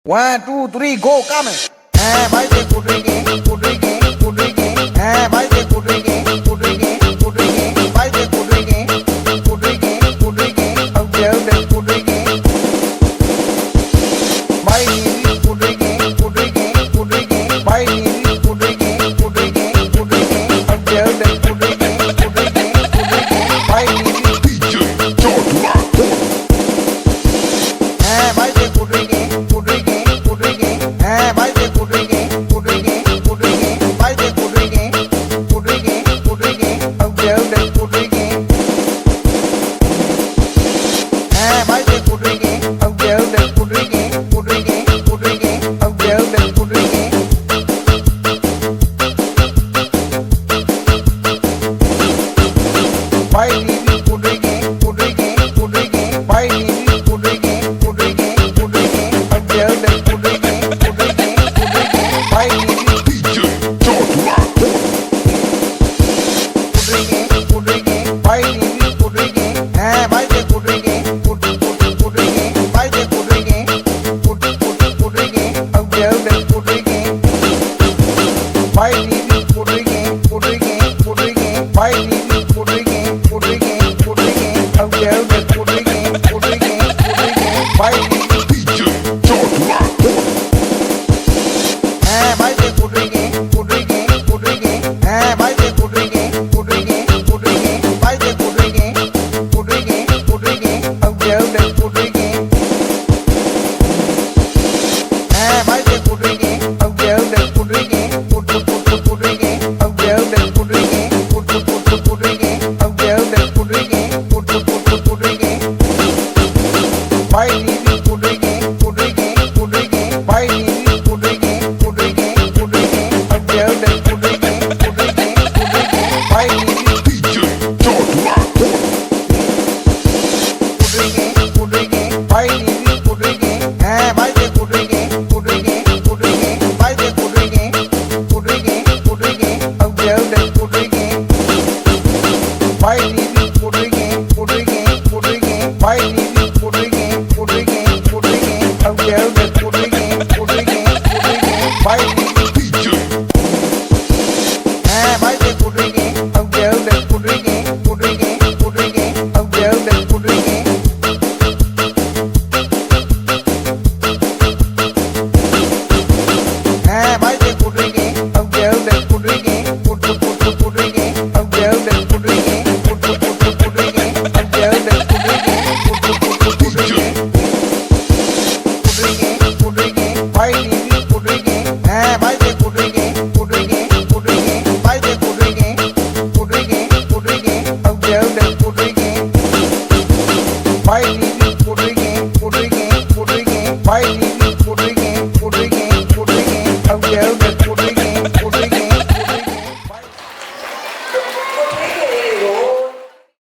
One, two, three, go, coming. Bye, they put again, put again, put again. Bye, they put again, put again, put again. Bye, they put again, put again, put again. Out there, they put again. Bye, put again, put again, put again. Bye, put again, put again, put again. Out there, they put again, put again, put again. Bye, DJ George Rock. bye, they put again, put again, put again. Bye, they put again, put again, put again. Bye, they put again, put again, put again. Out there, they put again. Bye, they put again, out there, they put again, put again, put again. Out there, they put again. Bye, put again, put again, put again. Bye, put again, put again, put again. Out there, they put again, put again, put again. Bye, DJ George Rock. put again, put again. Bye, put again. Bye, they put again, put again. Bye, they put again, put again. Out there, they put again. Bye, put again, put again, put again. Bye, put again, put again, put again. Out there, they put again, put again, put again. Bye, DJ George Rock. bye, they put again, put again, put again. Bye, they put again, put again, put again. Bye, they put again, put again, put again. Out there, they put again. Bye, they put again, out there, they put again. Put again, out there, they put again. Put again, out there, they put again. Put again. Bye, put again, put again, put again. Bye, put again, put again, put again. Out there, they put again, put again, put again. Bye, DJ George Rock. put again, put again. Bye, put again. Bye, they put again, put again, put again. Bye, they put again, put again, put again. Out there, they put again. Bye, put again, put again, put again. Bye, put again, put again, put again. Out there, they put again, put again, put again. Bye, DJ bye, they put again. Out there, they put again, put again, put again. Out there, they put again. Bye, they put again. Out there, they put again. Put again. Out there, they put again. Put again. Out there, they put again. Put again. Put again. Bye, put again. Bye, they put again. Put again. Put again. Bye, they put again. Put again. Put again. Out there, they put again. Bye, put again. Put again. Put again. Bye, put again. Put again. Put again. Out there, they